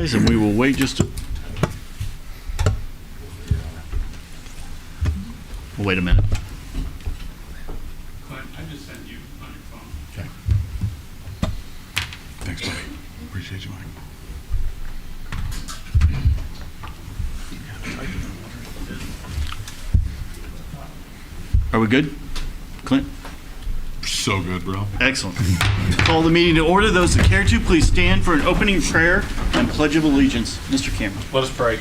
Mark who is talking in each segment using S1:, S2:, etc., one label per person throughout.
S1: guys, and we will wait just we'll wait a minute.
S2: Clint, I just sent you on your phone.
S3: Okay. Thanks, buddy. Appreciate you, Mike.
S1: Are we good, Clint?
S3: So good, bro.
S1: Excellent. Call the meeting to order. Those that care to, please stand for an opening prayer and pledge of allegiance. Mr. Cameron.
S4: Let us pray.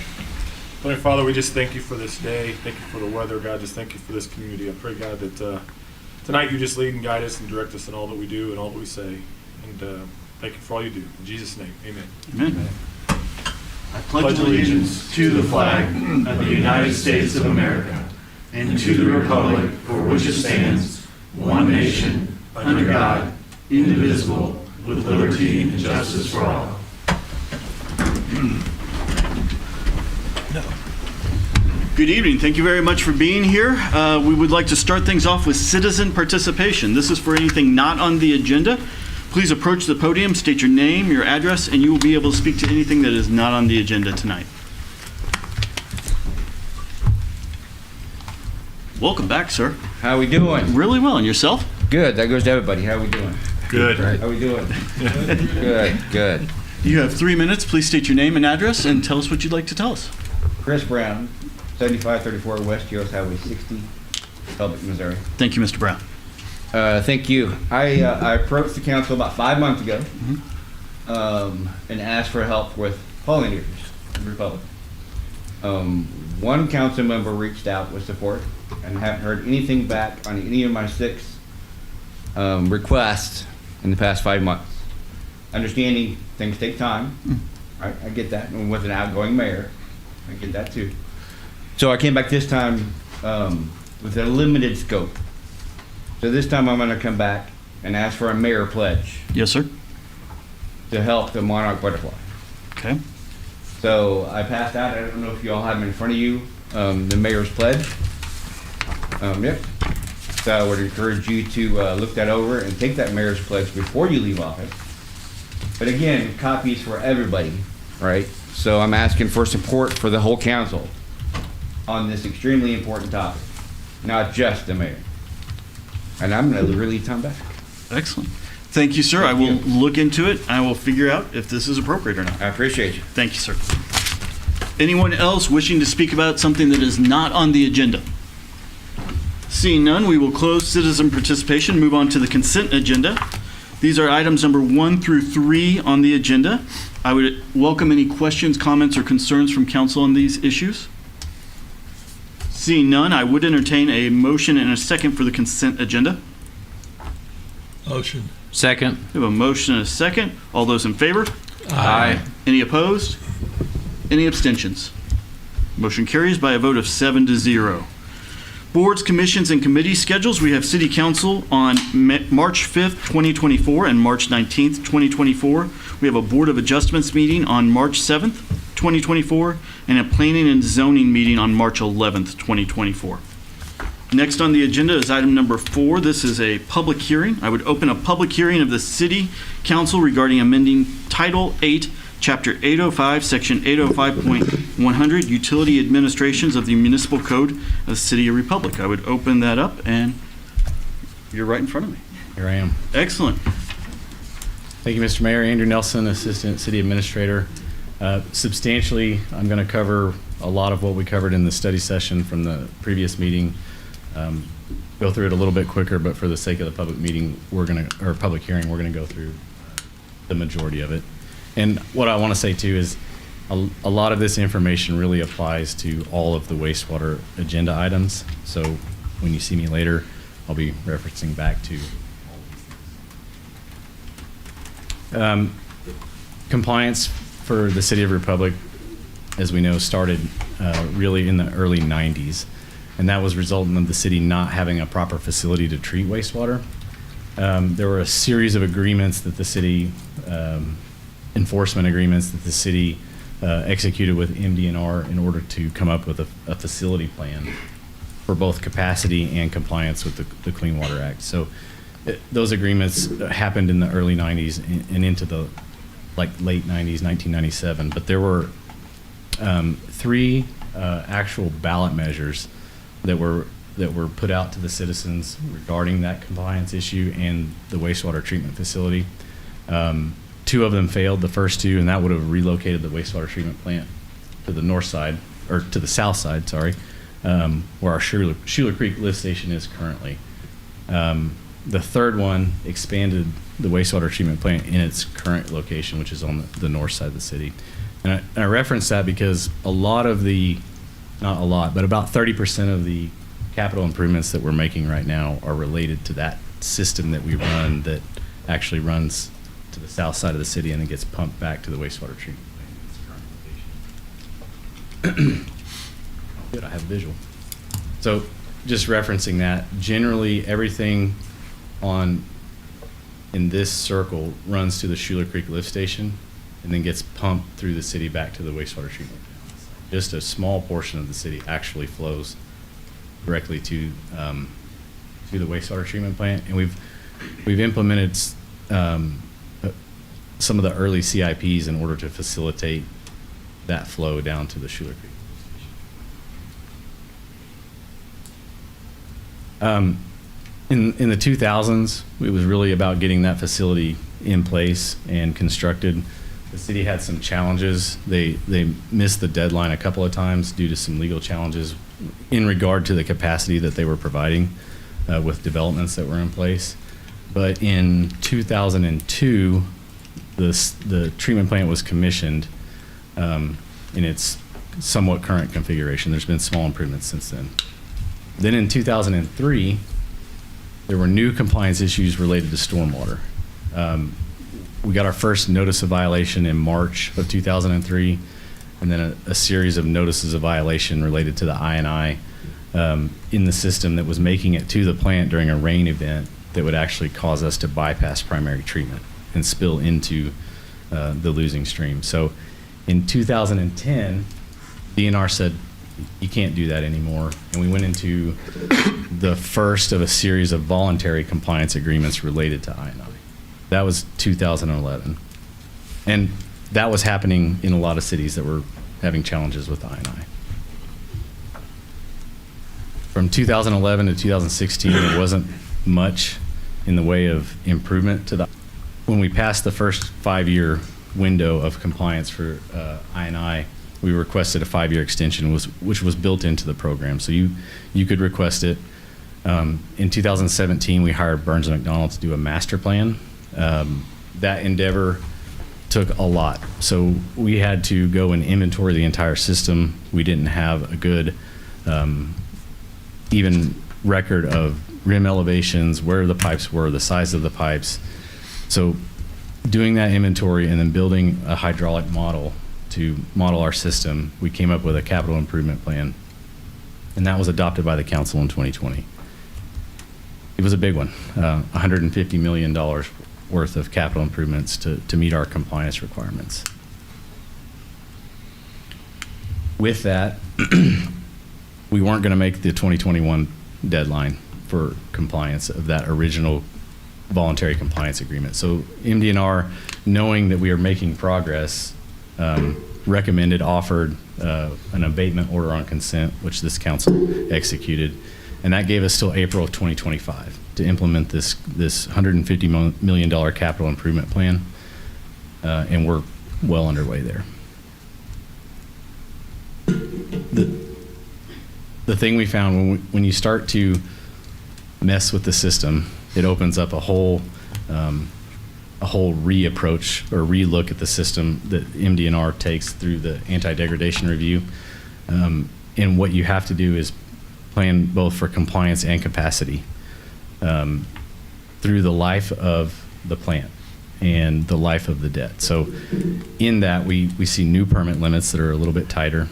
S4: Heavenly Father, we just thank you for this day. Thank you for the weather, God. Just thank you for this community. I pray, God, that tonight you just lead and guide us and direct us in all that we do and all that we say. And thank you for all you do. In Jesus' name, amen.
S1: Amen.
S5: I pledge allegiance to the flag of the United States of America and to the republic for which it stands, one nation, under God, indivisible, with liberty and justice for all.
S1: Good evening. Thank you very much for being here. We would like to start things off with citizen participation. This is for anything not on the agenda. Please approach the podium, state your name, your address, and you will be able to speak to anything that is not on the agenda tonight. Welcome back, sir.
S6: How we doing?
S1: Really well. And yourself?
S6: Good. That goes to everybody. How we doing?
S4: Good.
S6: How we doing? Good. Good.
S1: You have 3 minutes. Please state your name and address and tell us what you'd like to tell us.
S6: Chris Brown, 7534 West US Highway 60, Lubbock, Missouri.
S1: Thank you, Mr. Brown.
S6: Thank you. I approached the council about 5 months ago and asked for help with pollinators in the Republic. One council member reached out with support and haven't heard anything back on any of my 6 requests in the past 5 months. Understanding things take time. I get that. And with an outgoing mayor, I get that too. So I came back this time with a limited scope. So this time I'm going to come back and ask for a mayor pledge
S1: Yes, sir.
S6: to help the monarch butterfly.
S1: Okay.
S6: So I passed out, I don't know if you all have them in front of you, the mayor's pledge. Yep. So I would encourage you to look that over and take that mayor's pledge before you leave office. But again, copies for everybody, right? So I'm asking for support for the whole council on this extremely important topic, not just the mayor. And I'm going to really time back.
S1: Excellent. Thank you, sir. I will look into it. I will figure out if this is appropriate or not.
S6: I appreciate you.
S1: Thank you, sir. Anyone else wishing to speak about something that is not on the agenda? Seeing none, we will close citizen participation, move on to the consent agenda. These are items number 1 through 3 on the agenda. I would welcome any questions, comments, or concerns from council on these issues. Seeing none, I would entertain a motion and a second for the consent agenda.
S2: Motion.
S5: Second.
S1: We have a motion and a second. All those in favor?
S5: Aye.
S1: Any opposed? Any abstentions? Motion carries by a vote of 7-0. Boards, commissions, and committee schedules. We have City Council on March 5th, 2024 and March 19th, 2024. We have a Board of Adjustments meeting on March 7th, 2024, and a Planning and Zoning meeting on March 11th, 2024. Next on the agenda is item number 4. This is a public hearing. I would open a public hearing of the City Council regarding amending Title 8, Chapter 805, Section 805.100, Utility Administrations of the Municipal Code of the City of Republic. I would open that up, and you're right in front of me.
S7: Here I am.
S1: Excellent.
S7: Thank you, Mr. Mayor. Andrew Nelson, Assistant City Administrator. Substantially, I'm going to cover a lot of what we covered in the study session from the previous meeting. Go through it a little bit quicker, but for the sake of the public meeting, public hearing, we're going to go through the majority of it. And what I want to say too is a lot of this information really applies to all of the wastewater agenda items. So when you see me later, I'll be referencing back to compliance for the City of Republic, as we know, started really in the early 90s. And that was resulting of the city not having a proper facility to treat wastewater. There were a series of agreements that the city enforcement agreements that the city executed with MDNR in order to come up with a facility plan for both capacity and compliance with the Clean Water Act. So those agreements happened in the early 90s and into the like late 90s, 1997. But there were three actual ballot measures that were put out to the citizens regarding that compliance issue and the wastewater treatment facility. Two of them failed, the first two, and that would have relocated the wastewater treatment plant to the north side, or to the south side, sorry, where our Schuler Creek lift station is currently. The third one expanded the wastewater treatment plant in its current location, which is on the north side of the city. And I reference that because a lot of the, not a lot, but about 30% of the capital improvements that we're making right now are related to that system that we run that actually runs to the south side of the city and then gets pumped back to the wastewater treatment plant in its current location. Good, I have a visual. So just referencing that, generally everything in this circle runs to the Schuler Creek lift station and then gets pumped through the city back to the wastewater treatment plant. Just a small portion of the city actually flows directly to the wastewater treatment plant, and we've implemented some of the early CIPs in order to facilitate that flow down to the Schuler Creek. In the 2000s, it was really about getting that facility in place and constructed. The city had some challenges. They missed the deadline a couple of times due to some legal challenges in regard to the capacity that they were providing with developments that were in place. But in 2002, the treatment plant was commissioned in its somewhat current configuration. There's been small improvements since then. Then in 2003, there were new compliance issues related to stormwater. We got our first notice of violation in March of 2003, and then a series of notices of violation related to the I&I in the system that was making it to the plant during a rain event that would actually cause us to bypass primary treatment and spill into the losing stream. So in 2010, DNR said, you can't do that anymore. And we went into the first of a series of voluntary compliance agreements related to I&I. That was 2011. And that was happening in a lot of cities that were having challenges with I&I. From 2011 to 2016, there wasn't much in the way of improvement to the. When we passed the first 5-year window of compliance for I&I, we requested a 5-year extension, which was built into the program. So you could request it. In 2017, we hired Burns & McDonnell to do a master plan. That endeavor took a lot. So we had to go and inventory the entire system. We didn't have a good even record of rim elevations, where the pipes were, the size of the pipes. So doing that inventory and then building a hydraulic model to model our system, we came up with a capital improvement plan. And that was adopted by the council in 2020. It was a big one, $150 million worth of capital improvements to meet our compliance requirements. With that, we weren't going to make the 2021 deadline for compliance of that original voluntary compliance agreement. So MDNR, knowing that we are making progress, recommended, offered an abatement order on consent, which this council executed. And that gave us till April of 2025 to implement this $150 million capital improvement plan. And we're well underway there. The thing we found when you start to mess with the system, it opens up a whole reapproach or relook at the system that MDNR takes through the anti-degradation review. And what you have to do is plan both for compliance and capacity through the life of the plant and the life of the debt. So in that, we see new permit limits that are a little bit tighter.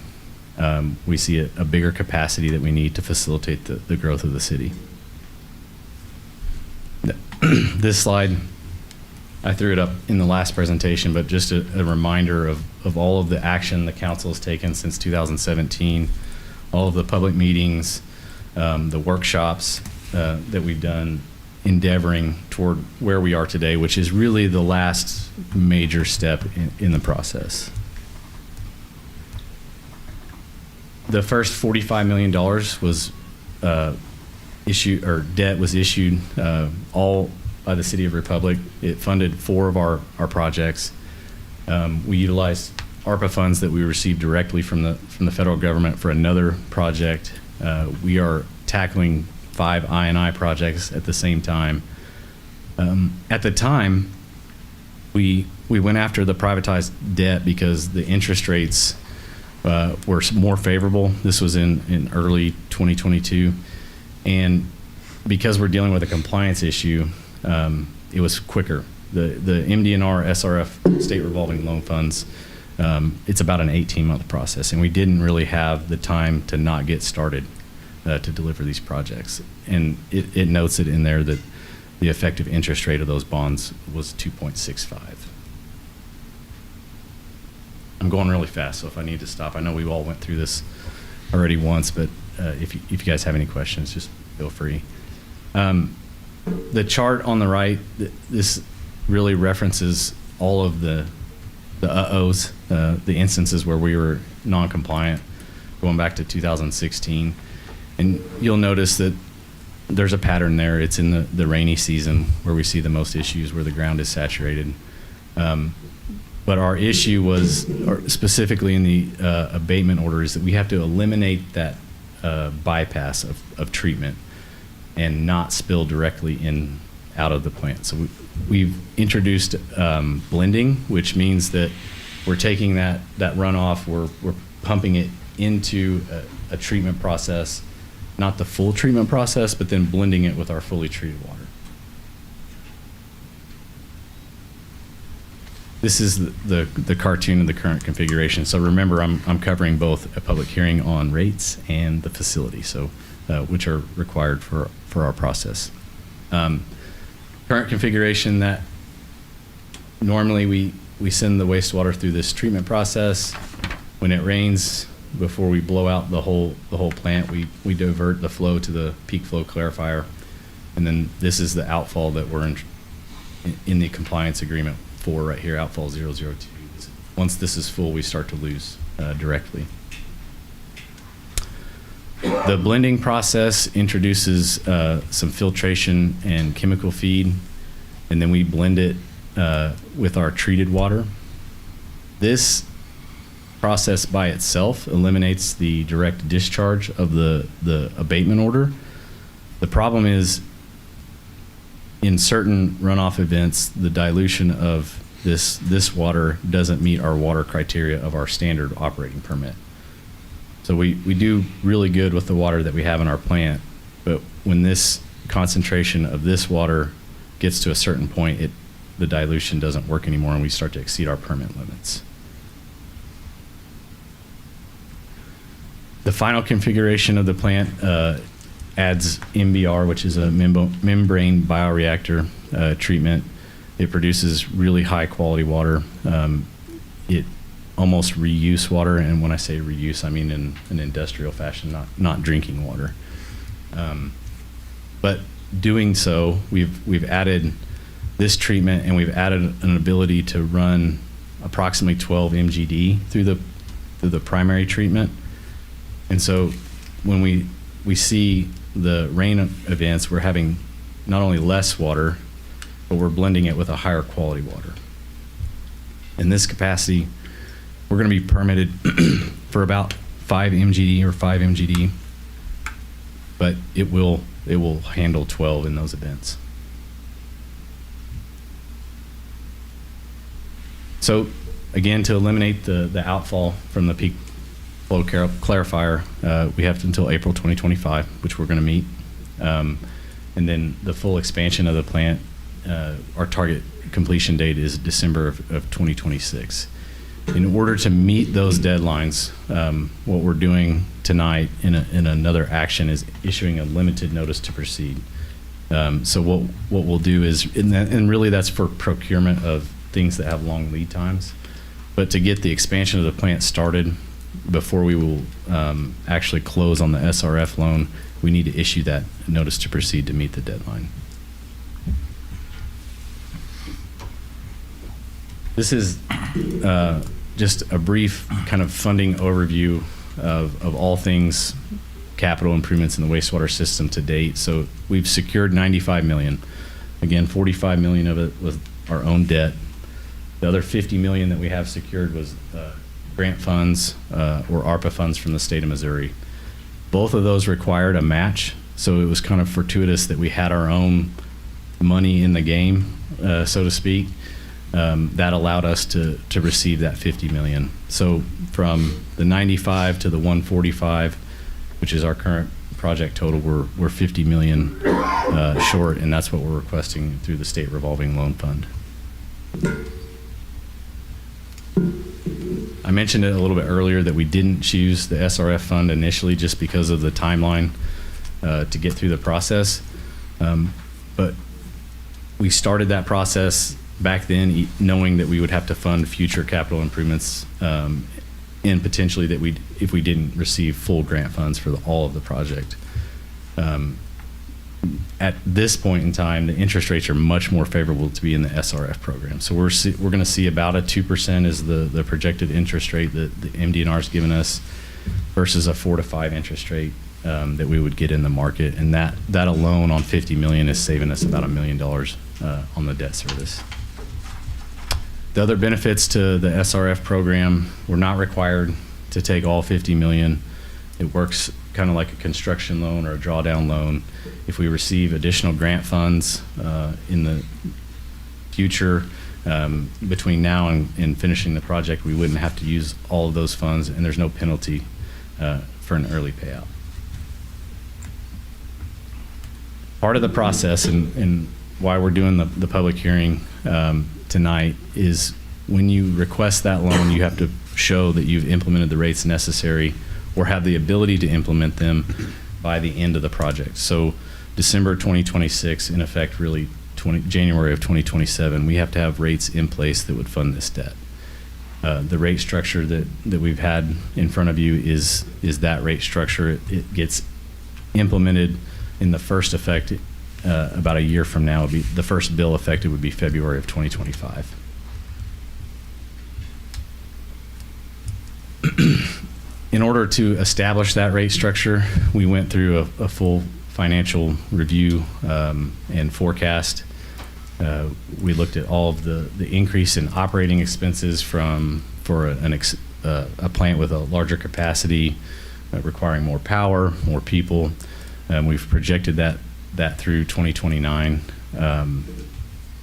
S7: We see a bigger capacity that we need to facilitate the growth of the city. This slide, I threw it up in the last presentation, but just a reminder of all of the action the council has taken since 2017, all of the public meetings, the workshops that we've done endeavoring toward where we are today, which is really the last major step in the process. The first $45 million was issued, or debt was issued, all by the City of Republic. It funded 4 of our projects. We utilized ARPA funds that we received directly from the federal government for another project. We are tackling 5 I&I projects at the same time. At the time, we went after the privatized debt because the interest rates were more favorable. This was in early 2022. And because we're dealing with a compliance issue, it was quicker. The MDNR SRF state revolving loan funds, it's about an 18-month process, and we didn't really have the time to not get started to deliver these projects. And it notes it in there that the effective interest rate of those bonds was 2.65. I'm going really fast, so if I need to stop, I know we all went through this already once, but if you guys have any questions, just feel free. The chart on the right, this really references all of the uh-ohs, the instances where we were non-compliant, going back to 2016. And you'll notice that there's a pattern there. It's in the rainy season where we see the most issues, where the ground is saturated. But our issue was, or specifically in the abatement order, is that we have to eliminate that bypass of treatment and not spill directly out of the plant. So we've introduced blending, which means that we're taking that runoff, we're pumping it into a treatment process, not the full treatment process, but then blending it with our fully treated water. This is the cartoon of the current configuration. So remember, I'm covering both a public hearing on rates and the facility, so which are required for our process. Current configuration, that normally we send the wastewater through this treatment process. When it rains, before we blow out the whole plant, we divert the flow to the peak flow clarifier, and then this is the outfall that we're in the compliance agreement for right here, outfall 002. Once this is full, we start to lose directly. The blending process introduces some filtration and chemical feed, and then we blend it with our treated water. This process by itself eliminates the direct discharge of the abatement order. The problem is, in certain runoff events, the dilution of this water doesn't meet our water criteria of our standard operating permit. So we do really good with the water that we have in our plant, but when this concentration of this water gets to a certain point, the dilution doesn't work anymore, and we start to exceed our permit limits. The final configuration of the plant adds MBR, which is a membrane bioreactor treatment. It produces really high quality water. It almost reuse water, and when I say reuse, I mean in an industrial fashion, not drinking water. But doing so, we've added this treatment, and we've added an ability to run approximately 12 MGD through the primary treatment. And so when we see the rain events, we're having not only less water, but we're blending it with a higher quality water. In this capacity, we're going to be permitted for about 5 MGD or 5 MGD, but it will handle 12 in those events. So again, to eliminate the outfall from the peak flow clarifier, we have until April 2025, which we're going to meet. And then the full expansion of the plant, our target completion date is December of 2026. In order to meet those deadlines, what we're doing tonight in another action is issuing a limited notice to proceed. So what we'll do is, and really that's for procurement of things that have long lead times, but to get the expansion of the plant started before we will actually close on the SRF loan, we need to issue that notice to proceed to meet the deadline. This is just a brief kind of funding overview of all things capital improvements in the wastewater system to date. So we've secured $95 million. Again, $45 million of it was our own debt. The other $50 million that we have secured was grant funds or ARPA funds from the state of Missouri. Both of those required a match, so it was kind of fortuitous that we had our own money in the game, so to speak. That allowed us to receive that $50 million. So from the 95 to the 145, which is our current project total, we're $50 million short, and that's what we're requesting through the state revolving loan fund. I mentioned it a little bit earlier that we didn't choose the SRF fund initially just because of the timeline to get through the process. But we started that process back then knowing that we would have to fund future capital improvements and potentially that if we didn't receive full grant funds for all of the project. At this point in time, the interest rates are much more favorable to be in the SRF program. So we're going to see about a 2% is the projected interest rate that the MDNR has given us versus a 4 to 5 interest rate that we would get in the market. And that alone on $50 million is saving us about $1 million on the debt service. The other benefits to the SRF program, we're not required to take all $50 million. It works kind of like a construction loan or a drawdown loan. If we receive additional grant funds in the future, between now and finishing the project, we wouldn't have to use all of those funds, and there's no penalty for an early payout. Part of the process and why we're doing the public hearing tonight is when you request that loan, you have to show that you've implemented the rates necessary or have the ability to implement them by the end of the project. So December 2026, in effect, really January of 2027, we have to have rates in place that would fund this debt. The rate structure that we've had in front of you is that rate structure. It gets implemented in the first effect about a year from now. The first bill effective would be February of 2025. In order to establish that rate structure, we went through a full financial review and forecast. We looked at all of the increase in operating expenses for a plant with a larger capacity, requiring more power, more people. We've projected that through 2029.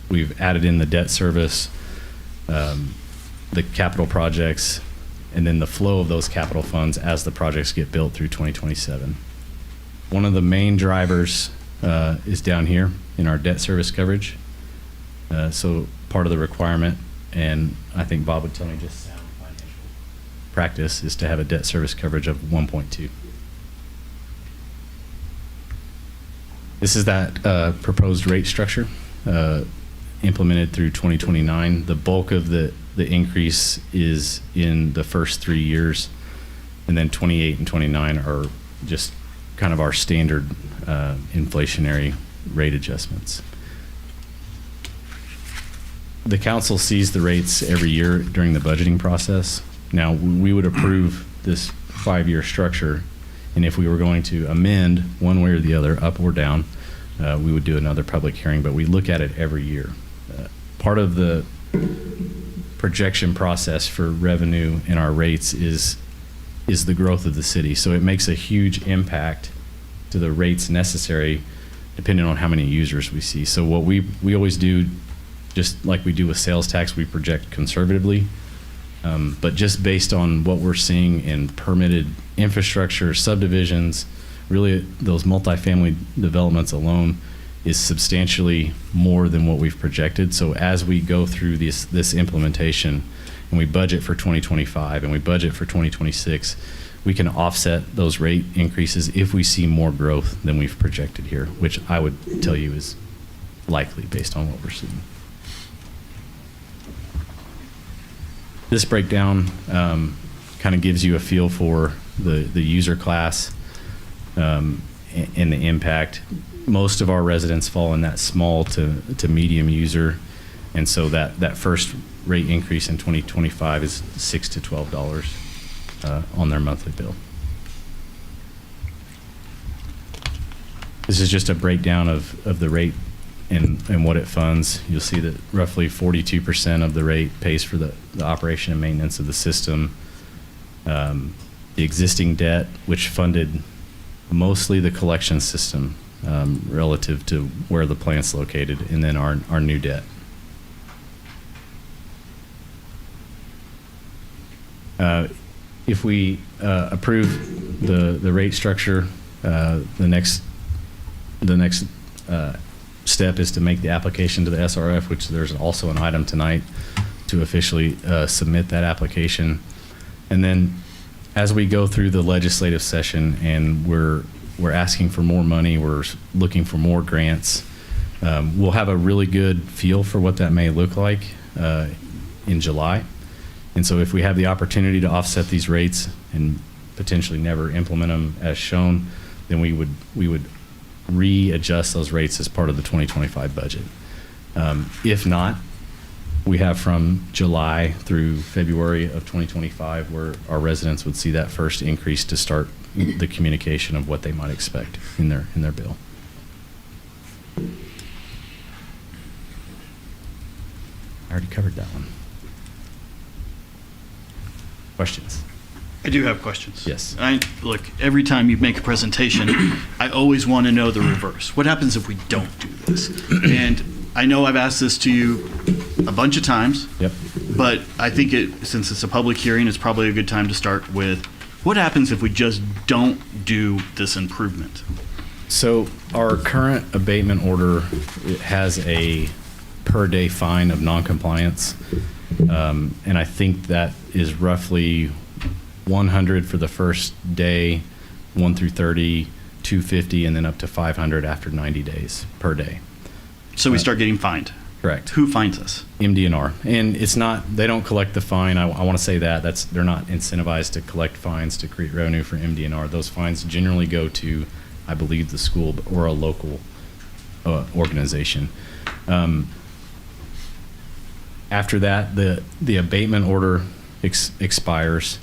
S7: We've added in the debt service, the capital projects, and then the flow of those capital funds as the projects get built through 2027. One of the main drivers is down here in our debt service coverage. So part of the requirement, and I think Bob would tell me just sound financial practice, is to have a debt service coverage of 1.2. This is that proposed rate structure implemented through 2029. The bulk of the increase is in the first 3 years, and then 28 and 29 are just kind of our standard inflationary rate adjustments. The council sees the rates every year during the budgeting process. Now, we would approve this 5-year structure, and if we were going to amend one way or the other, up or down, we would do another public hearing, but we look at it every year. Part of the projection process for revenue in our rates is the growth of the city. So it makes a huge impact to the rates necessary depending on how many users we see. So what we always do, just like we do with sales tax, we project conservatively. But just based on what we're seeing in permitted infrastructure, subdivisions, really those multifamily developments alone is substantially more than what we've projected. So as we go through this implementation and we budget for 2025 and we budget for 2026, we can offset those rate increases if we see more growth than we've projected here, which I would tell you is likely based on what we're seeing. This breakdown kind of gives you a feel for the user class and the impact. Most of our residents fall in that small to medium user. And so that first rate increase in 2025 is $6 to $12 on their monthly bill. This is just a breakdown of the rate and what it funds. You'll see that roughly 42% of the rate pays for the operation and maintenance of the system. The existing debt, which funded mostly the collection system relative to where the plant's located, and then our new debt. If we approve the rate structure, the next step is to make the application to the SRF, which there's also an item tonight to officially submit that application. And then as we go through the legislative session and we're asking for more money, we're looking for more grants, we'll have a really good feel for what that may look like in July. And so if we have the opportunity to offset these rates and potentially never implement them as shown, then we would readjust those rates as part of the 2025 budget. If not, we have from July through February of 2025 where our residents would see that first increase to start the communication of what they might expect in their bill. I already covered that one. Questions?
S1: I do have questions.
S7: Yes.
S1: Look, every time you make a presentation, I always want to know the reverse. What happens if we don't do this? And I know I've asked this to you a bunch of times.
S7: Yep.
S1: But I think since it's a public hearing, it's probably a good time to start with, what happens if we just don't do this improvement?
S7: So our current abatement order has a per day fine of noncompliance. And I think that is roughly 100 for the first day, 1 through 30, 250, and then up to 500 after 90 days per day.
S1: So we start getting fined.
S7: Correct.
S1: Who fines us?
S7: MDNR. And it's not, they don't collect the fine. I want to say that. They're not incentivized to collect fines to create revenue for MDNR. Those fines generally go to, I believe, the school or a local organization. After that, the abatement order expires.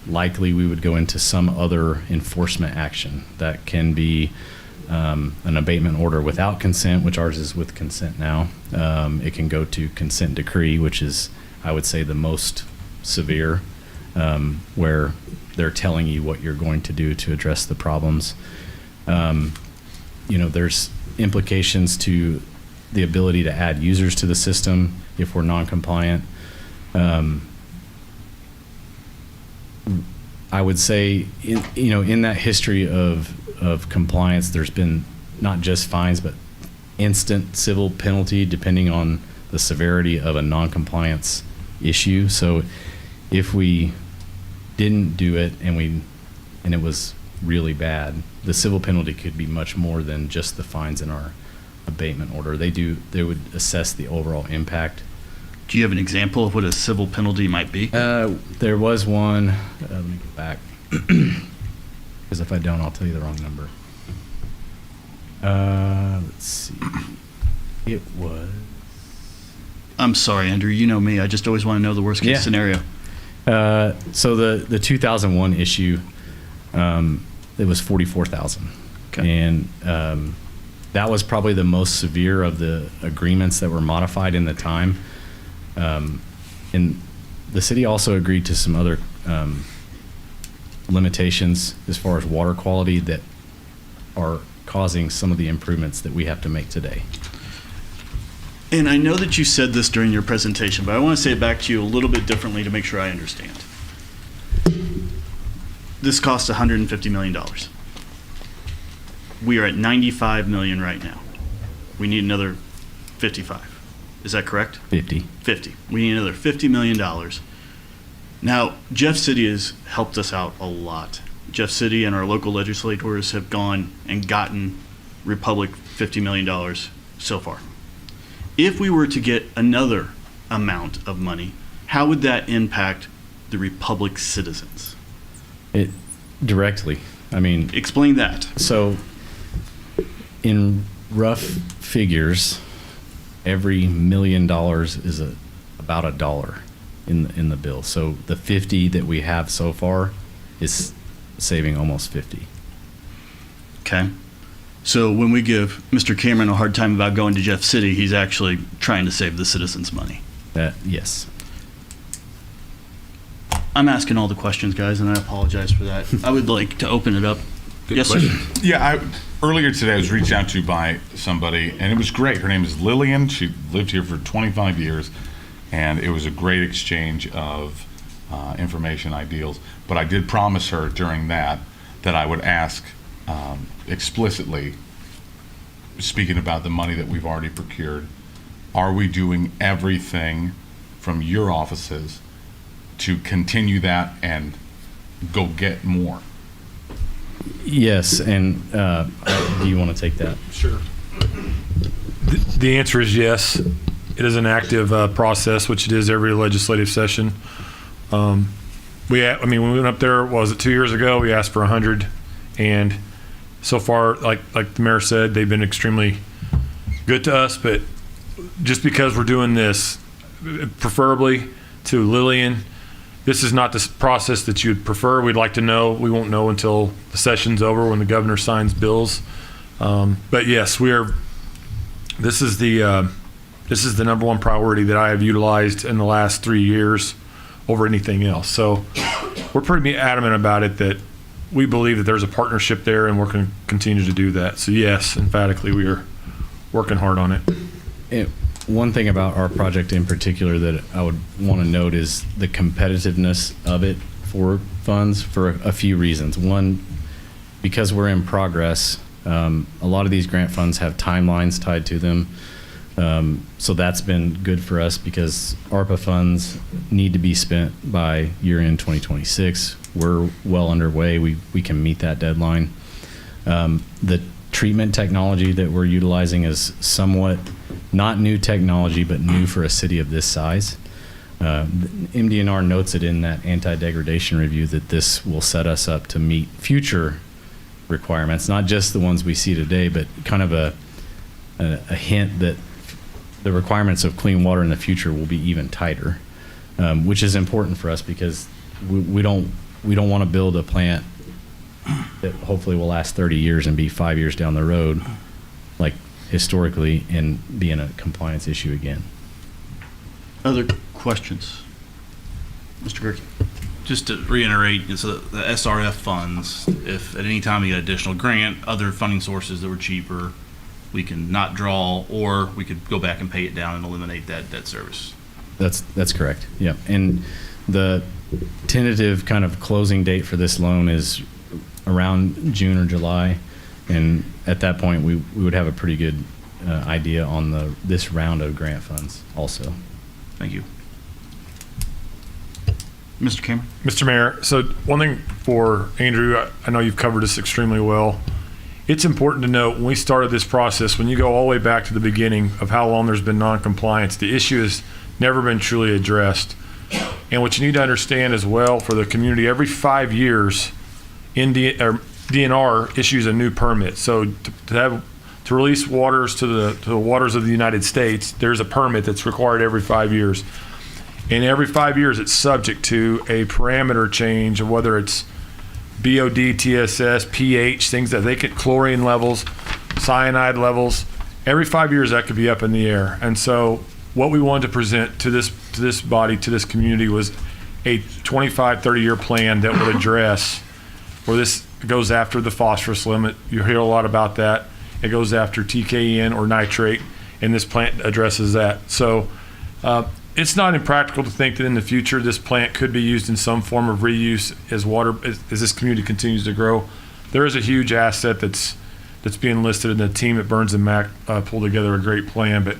S7: Likely we would go into some other enforcement action that can be an abatement order without consent, which ours is with consent now. It can go to consent decree, which is, I would say, the most severe, where they're telling you what you're going to do to address the problems. There's implications to the ability to add users to the system if we're non-compliant. I would say, in that history of compliance, there's been not just fines, but instant civil penalty depending on the severity of a non-compliance issue. So if we didn't do it and it was really bad, the civil penalty could be much more than just the fines in our abatement order. They would assess the overall impact.
S1: Do you have an example of what a civil penalty might be?
S7: There was one. Let me get back. Because if I don't, I'll tell you the wrong number. Let's see. It was.
S1: I'm sorry, Andrew. You know me. I just always want to know the worst case scenario.
S7: So the 2001 issue, it was $44,000.
S1: Okay.
S7: And that was probably the most severe of the agreements that were modified in the time. And the city also agreed to some other limitations as far as water quality that are causing some of the improvements that we have to make today.
S1: And I know that you said this during your presentation, but I want to say it back to you a little bit differently to make sure I understand. This costs $150 million. We are at 95 million right now. We need another 55. Is that correct?
S7: 50.
S1: We need another $50 million. Now, Jeff City has helped us out a lot. Jeff City and our local legislators have gone and gotten Republic $50 million so far. If we were to get another amount of money, how would that impact the Republic citizens?
S7: It directly. I mean,
S1: Explain that.
S7: so in rough figures, every $1 million is about $1 in the bill. So the 50 that we have so far is saving almost 50.
S1: Okay. So when we give Mr. Cameron a hard time about going to Jeff City, he's actually trying to save the citizens money.
S7: Yes.
S1: I'm asking all the questions, guys, and I apologize for that. I would like to open it up. Yes, sir.
S3: Yeah, earlier today I was reached out to by somebody, and it was great. Her name is Lillian. She lived here for 25 years, and it was a great exchange of information, ideals. But I did promise her during that I would ask explicitly, speaking about the money that we've already procured, are we doing everything from your offices to continue that and go get more?
S7: Yes, and do you want to take that?
S4: Sure. The answer is yes. It is an active process, which it is every legislative session. When we went up there, what was it, 2 years ago? We asked for 100, and so far, like the mayor said, they've been extremely good to us. But just because we're doing this, preferably to Lillian, this is not the process that you'd prefer. We'd like to know. We won't know until the session's over when the governor signs bills. But yes, this is the number one priority that I have utilized in the last 3 years over anything else. So we're pretty adamant about it, that we believe that there's a partnership there, and we're going to continue to do that. So yes, emphatically, we are working hard on it.
S7: One thing about our project in particular that I would want to note is the competitiveness of it for funds for a few reasons. One, because we're in progress, a lot of these grant funds have timelines tied to them. So that's been good for us because ARPA funds need to be spent by year-end 2026. We're well underway. We can meet that deadline. The treatment technology that we're utilizing is somewhat not new technology, but new for a city of this size. MDNR notes it in that anti-degradation review that this will set us up to meet future requirements, not just the ones we see today, but kind of a hint that the requirements of clean water in the future will be even tighter, which is important for us because we don't want to build a plant that hopefully will last 30 years and be 5 years down the road, like historically, and be in a compliance issue again.
S1: Other questions? Mr. Gerke?
S2: Just to reiterate, so the SRF funds, if at any time we get additional grant, other funding sources that were cheaper, we can not draw, or we could go back and pay it down and eliminate that debt service.
S7: That's correct. Yeah, and the tentative kind of closing date for this loan is around June or July, and at that point we would have a pretty good idea on this round of grant funds also.
S2: Thank you.
S1: Mr. Cameron?
S4: Mr. Mayor, so one thing for Andrew, I know you've covered this extremely well. It's important to note when we started this process, when you go all the way back to the beginning of how long there's been non-compliance, the issue has never been truly addressed. And what you need to understand as well for the community, every 5 years, DNR issues a new permit. So to release waters to the waters of the United States, there's a permit that's required every 5 years. And every 5 years, it's subject to a parameter change of whether it's BOD, TSS, pH, things that they get, chlorine levels, cyanide levels. Every 5 years, that could be up in the air. And so what we wanted to present to this body, to this community, was a 25, 30-year plan that would address where this goes after the phosphorus limit. You hear a lot about that. It goes after TKN or nitrate, and this plant addresses that. So it's not impractical to think that in the future this plant could be used in some form of reuse as this community continues to grow. There is a huge asset that's being listed, and the team at Burns and Mac pulled together a great plan. But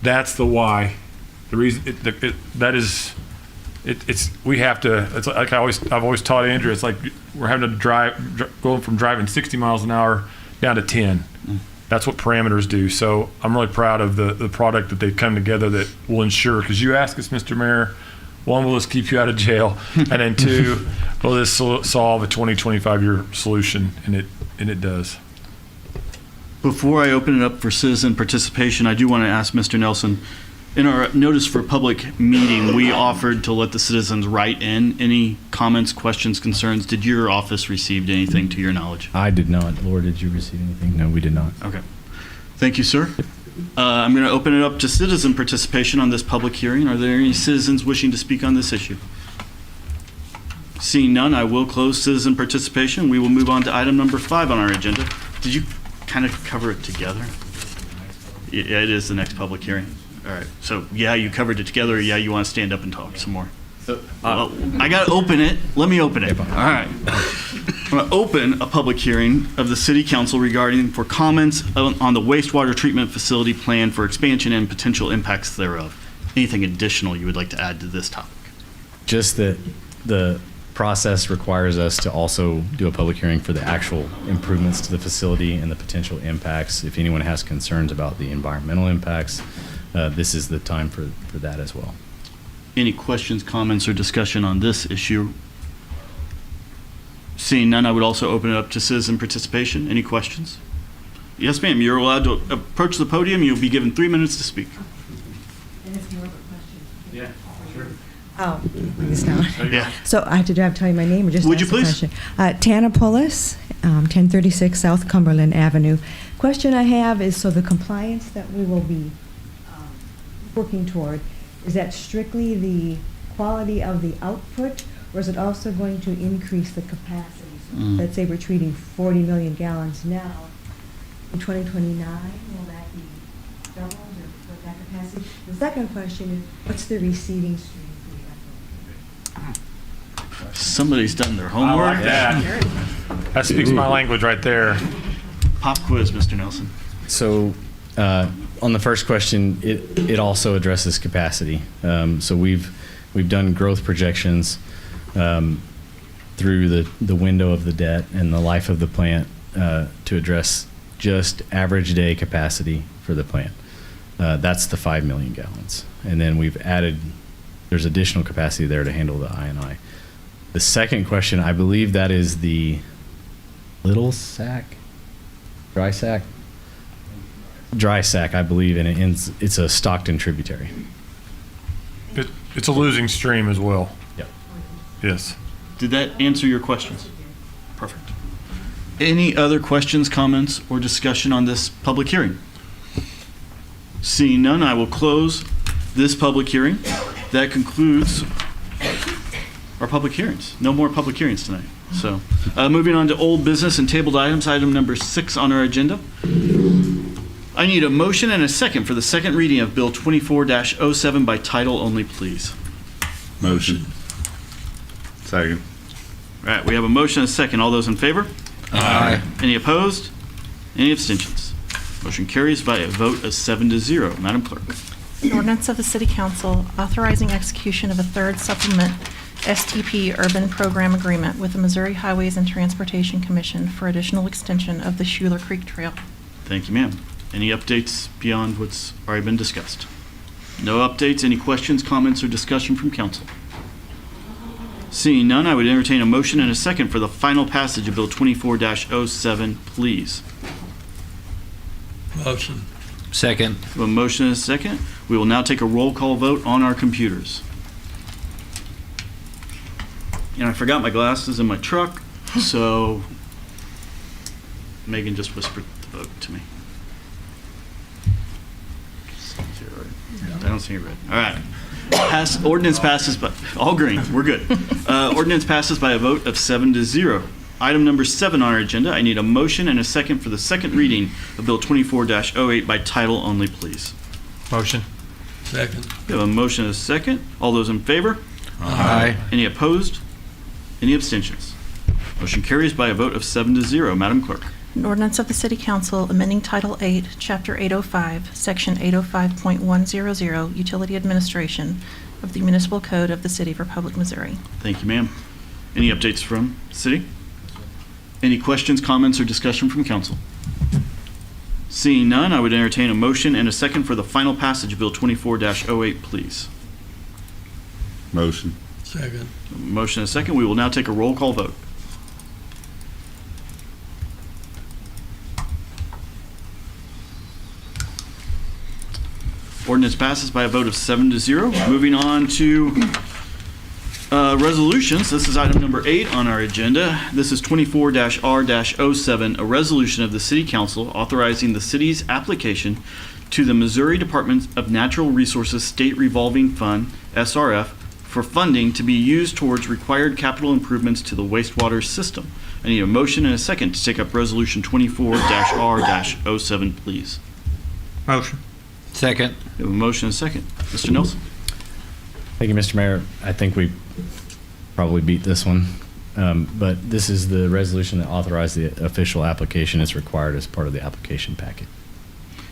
S4: that's the why. The reason we have to. It's like I've always taught Andrew. It's like we're having to going from driving 60 miles an hour down to 10. That's what parameters do. So I'm really proud of the product that they've come together that will ensure, because you ask us, Mr. Mayor, one, will this keep you out of jail? And then two, will this solve a 20, 25-year solution? And it does.
S1: Before I open it up for citizen participation, I do want to ask Mr. Nelson, in our notice for public meeting, we offered to let the citizens write in any comments, questions, concerns. Did your office receive anything to your knowledge?
S7: I did not. Laura, did you receive anything? No, we did not.
S1: Okay. Thank you, sir. I'm going to open it up to citizen participation on this public hearing. Are there any citizens wishing to speak on this issue? Seeing none, I will close citizen participation. We will move on to item number 5 on our agenda. Did you kind of cover it together? Yeah, it is the next public hearing. All right. So, yeah, you covered it together. Or, yeah, you want to stand up and talk some more. Well, I got to open it. Let me open it. All right. I'm going to open a public hearing of the City Council regarding for comments on the wastewater treatment facility plan for expansion and potential impacts thereof. Anything additional you would like to add to this topic?
S7: Just that the process requires us to also do a public hearing for the actual improvements to the facility and the potential impacts. If anyone has concerns about the environmental impacts, this is the time for that as well.
S1: Any questions, comments, or discussion on this issue? Seeing none, I would also open it up to citizen participation. Any questions? Yes, ma'am. You're allowed to approach the podium. You'll be given 3 minutes to speak.
S8: And it's more of a question.
S1: Yeah, sure.
S8: Oh, bring this down.
S1: Yeah.
S8: So I have to tell you my name or just
S1: Would you
S8: ask the
S1: please?
S8: question? Tana Pullis, 1036 South Cumberland Avenue. Question I have is, so the compliance that we will be working toward, is that strictly the quality of the output, or is it also going to increase the capacity? So let's say we're treating 40 million gallons now. In 2029, will that be doubled or that capacity? The second question is, what's the receiving stream for the effluent?
S1: Somebody's done their
S4: I
S1: homework.
S4: like that. That speaks my language right there.
S1: Pop quiz, Mr. Nelson.
S7: So on the first question, it also addresses capacity. So we've done growth projections through the window of the debt and the life of the plant to address just average day capacity for the plant. That's the 5 million gallons. And then we've added, there's additional capacity there to handle the I&I. The second question, I believe that is the Little Sack, Dry Sack? Dry Sack, I believe, and it's a Stockton tributary.
S4: It's a losing stream as well.
S7: Yep.
S4: Yes.
S1: Did that answer your questions? Perfect. Any other questions, comments, or discussion on this public hearing? Seeing none, I will close this public hearing. That concludes our public hearings. No more public hearings tonight. So, moving on to old business and tabled items, item number 6 on our agenda. I need a motion and a second for the second reading of Bill 24-07 by title only, please.
S3: Motion. Second.
S1: All right, we have a motion and a second. All those in favor?
S3: Aye.
S1: Any opposed? Any abstentions? Motion carries by a vote of 7-0. Madam Clerk.
S9: An ordinance of the City Council authorizing execution of a third supplement STP Urban Program Agreement with the Missouri Highways and Transportation Commission for additional extension of the Schuler Creek Trail.
S1: Thank you, ma'am. Any updates beyond what's already been discussed? No updates. Any questions, comments, or discussion from council? Seeing none, I would entertain a motion and a second for the final passage of Bill 24-07, please.
S5: Motion. Second.
S1: We have a motion and a second. We will now take a roll call vote on our computers. And I forgot my glasses in my truck, so Megan just whispered the vote to me. I don't see it red. All right. Ordinance passes by, all green, we're good. Ordinance passes by a vote of 7-0. Item number 7 on our agenda, I need a motion and a second for the second reading of Bill 24-08 by title only, please.
S4: Motion.
S5: Second.
S1: We have a motion and a second. All those in favor?
S5: Aye.
S1: Any opposed? Any abstentions? Motion carries by a vote of 7-0. Madam Clerk.
S9: An ordinance of the City Council amending Title 8, Chapter 805, Section 805.100, Utility Administration of the Municipal Code of the City of Republic, Missouri.
S1: Thank you, ma'am. Any updates from the city? Any questions, comments, or discussion from council? Seeing none, I would entertain a motion and a second for the final passage of Bill 24-08, please.
S3: Motion.
S5: Second.
S1: Motion and a second. We will now take a roll call vote. Ordinance passes by a vote of 7-0. Moving on to resolutions. This is item number 8 on our agenda. This is 24-R-07, a resolution of the City Council authorizing the city's application to the Missouri Department of Natural Resources State Revolving Fund, SRF, for funding to be used towards required capital improvements to the wastewater system. I need a motion and a second to take up Resolution 24-R-07, please.
S5: Motion. Second.
S1: We have a motion and a second. Mr. Nelson?
S7: Thank you, Mr. Mayor. I think we probably beat this one, but this is the resolution that authorized the official application as required as part of the application packet.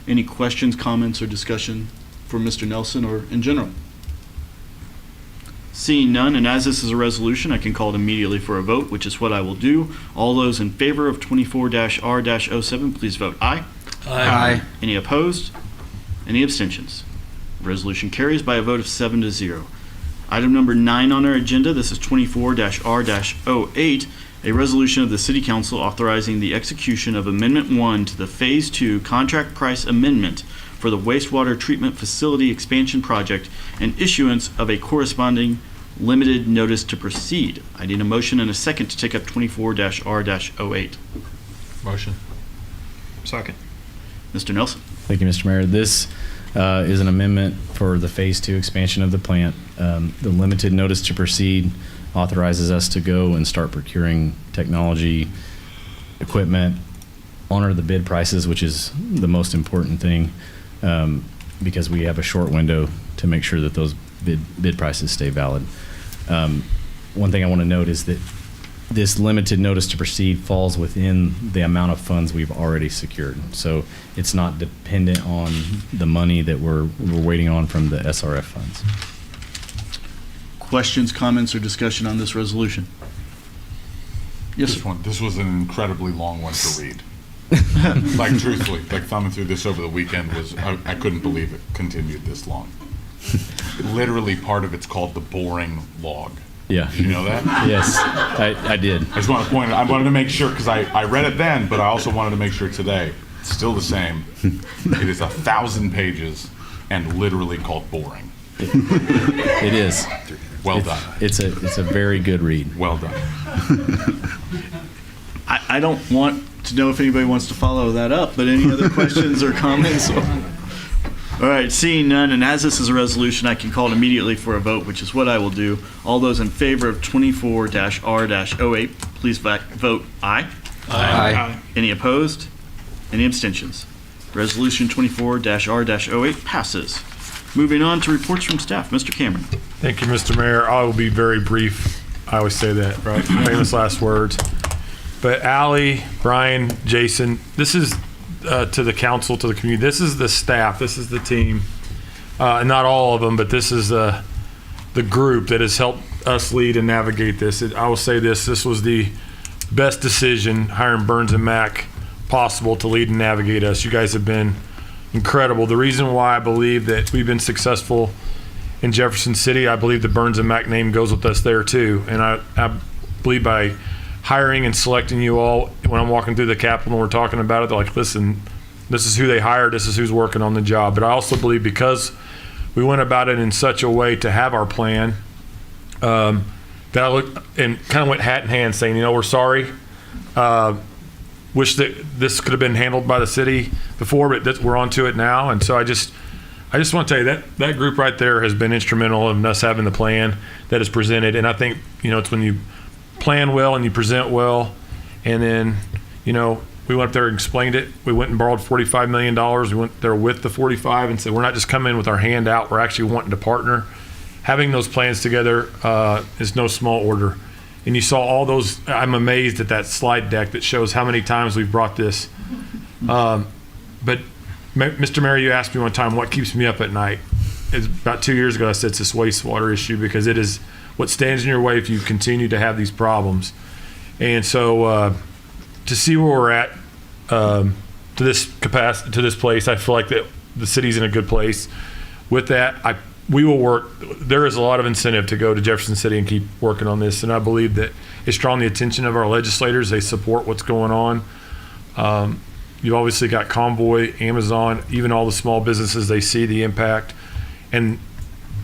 S1: Any questions, comments, or discussion for Mr. Nelson or in general? Seeing none, and as this is a resolution, I can call it immediately for a vote, which is what I will do. All those in favor of 24-R-07, please vote aye.
S5: Aye.
S1: Any opposed? Any abstentions? Resolution carries by a vote of 7-0. Item number 9 on our agenda, this is 24-R-08, a resolution of the City Council authorizing the execution of Amendment 1 to the Phase 2 Contract Price Amendment for the Wastewater Treatment Facility Expansion Project and issuance of a corresponding limited notice to proceed. I need a motion and a second to take up 24-R-08.
S5: Motion. Second.
S1: Mr. Nelson?
S7: Thank you, Mr. Mayor. This is an amendment for the Phase 2 expansion of the plant. The limited notice to proceed authorizes us to go and start procuring technology, equipment, honor the bid prices, which is the most important thing, because we have a short window to make sure that those bid prices stay valid. One thing I want to note is that this limited notice to proceed falls within the amount of funds we've already secured. So it's not dependent on the money that we're waiting on from the SRF funds.
S1: Questions, comments, or discussion on this resolution? Yes, sir.
S3: This was an incredibly long one to read. Like, truthfully, like thumbing through this over the weekend I couldn't believe it continued this long. Literally, part of it's called the boring log.
S7: Yeah.
S3: Did you know that?
S7: Yes, I did.
S3: I just want to point it, I wanted to make sure, because I read it then, but I also wanted to make sure today, it's still the same. It is 1,000 pages and literally called boring.
S7: It is.
S3: Well done.
S7: It's a very good read.
S3: Well done.
S1: I don't want to know if anybody wants to follow that up, but any other questions or comments? All right, seeing none, and as this is a resolution, I can call it immediately for a vote, which is what I will do. All those in favor of 24-R-08, please vote aye.
S5: Aye.
S1: Any opposed? Any abstentions? Resolution 24-R-08 passes. Moving on to reports from staff. Mr. Cameron.
S4: Thank you, Mr. Mayor. I will be very brief. I always say that, right? Famous last words. But Allie, Brian, Jason, this is to the council, to the community. This is the staff. This is the team. Not all of them, but this is the group that has helped us lead and navigate this. I will say this was the best decision, hiring Burns and Mack, possible to lead and navigate us. You guys have been incredible. The reason why I believe that we've been successful in Jefferson City, I believe the Burns and Mack name goes with us there too. And I believe by hiring and selecting you all, when I'm walking through the Capitol and we're talking about it, they're like, listen, this is who they hired, this is who's working on the job. But I also believe because we went about it in such a way to have our plan, that I looked and kind of went hat in hand saying, we're sorry. Wish that this could have been handled by the city before, but we're onto it now. And so I just want to tell you that group right there has been instrumental in us having the plan that is presented. And I think, it's when you plan well and you present well, and then, we went up there and explained it. We went and borrowed $45 million. We went there with the 45 and said, we're not just coming in with our hand out, we're actually wanting to partner. Having those plans together is no small order. And you saw all those. I'm amazed at that slide deck that shows how many times we've brought this. But Mr. Mayor, you asked me one time what keeps me up at night. It's about 2 years ago I said it's this wastewater issue, because it is what stands in your way if you continue to have these problems. And so to see where we're at to this capacity, to this place, I feel like that the city's in a good place. With that, we will work. There is a lot of incentive to go to Jefferson City and keep working on this, and I believe that it's drawn the attention of our legislators. They support what's going on. You've obviously got Convoy, Amazon, even all the small businesses, they see the impact, and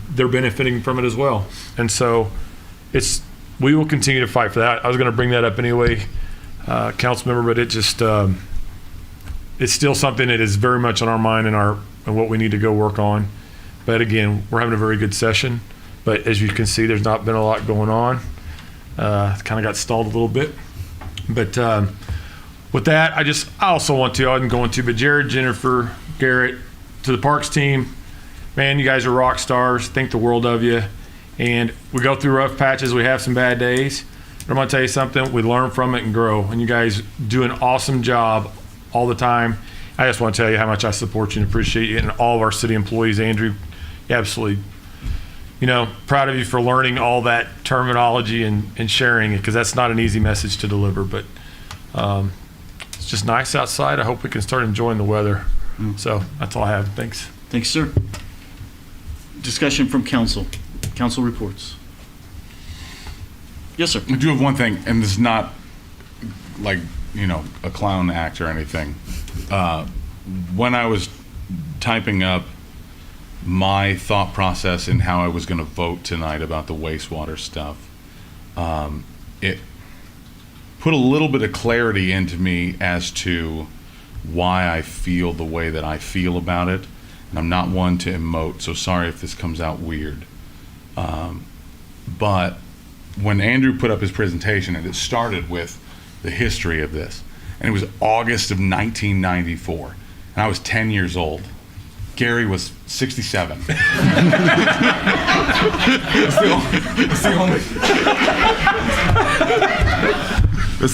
S4: they're benefiting from it as well. And so we will continue to fight for that. I was going to bring that up anyway, council member, but it just, it's still something that is very much on our mind and what we need to go work on. But again, we're having a very good session. But as you can see, there's not been a lot going on. It kind of got stalled a little bit. But with that, I also want to, I wasn't going to, but Jared, Jennifer, Garrett, to the Parks team, man, you guys are rock stars. Think the world of you. And we go through rough patches. We have some bad days. But I'm going to tell you something. We learn from it and grow. And you guys do an awesome job all the time. I just want to tell you how much I support you and appreciate you and all of our city employees. Andrew, absolutely, proud of you for learning all that terminology and sharing it, because that's not an easy message to deliver. But it's just nice outside. I hope we can start enjoying the weather. So that's all I have. Thanks.
S1: Thanks, sir. Discussion from council. Council reports. Yes, sir.
S3: I do have one thing, and this is not like, a clown act or anything. When I was typing up my thought process and how I was going to vote tonight about the wastewater stuff, it put a little bit of clarity into me as to why I feel the way that I feel about it. And I'm not one to emote, so sorry if this comes out weird. But when Andrew put up his presentation, and it started with the history of this, and it was August of 1994, and I was 10 years old. Gary was 67. That's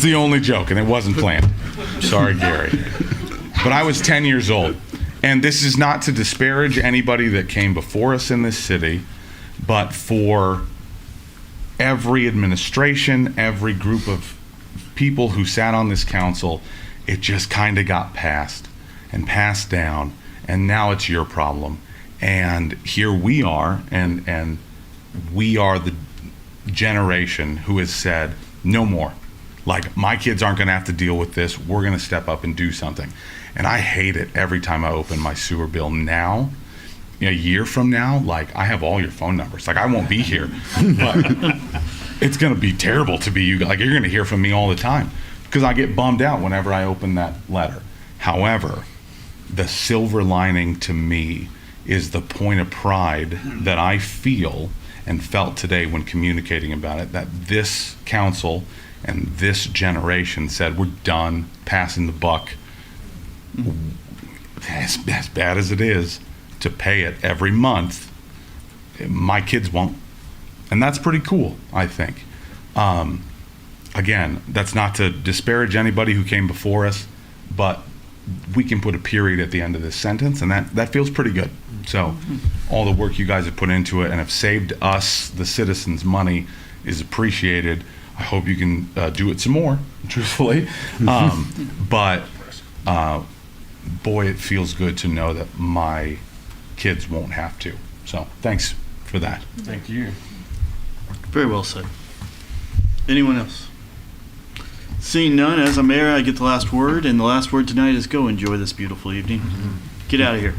S3: the only joke, and it wasn't planned. Sorry, Gary. But I was 10 years old. And this is not to disparage anybody that came before us in this city, but for every administration, every group of people who sat on this council, it just kind of got passed and passed down, and now it's your problem. And here we are, and we are the generation who has said, no more. Like, my kids aren't going to have to deal with this. We're going to step up and do something. And I hate it every time I open my sewer bill now. A year from now, like, I have all your phone numbers. Like, I won't be here, but it's going to be terrible to be you. Like, you're going to hear from me all the time because I get bummed out whenever I open that letter. However, the silver lining to me is the point of pride that I feel and felt today when communicating about it, that this council and this generation said, we're done passing the buck. As bad as it is to pay it every month, my kids won't. And that's pretty cool, I think. Again, that's not to disparage anybody who came before us, but we can put a period at the end of this sentence, and that feels pretty good. So all the work you guys have put into it and have saved us, the citizens, money is appreciated. I hope you can do it some more, truthfully. But boy, it feels good to know that my kids won't have to. So thanks for that.
S4: Thank you.
S1: Very well said. Anyone else? Seeing none, as a mayor, I get the last word, and the last word tonight is go enjoy this beautiful evening. Get out of here.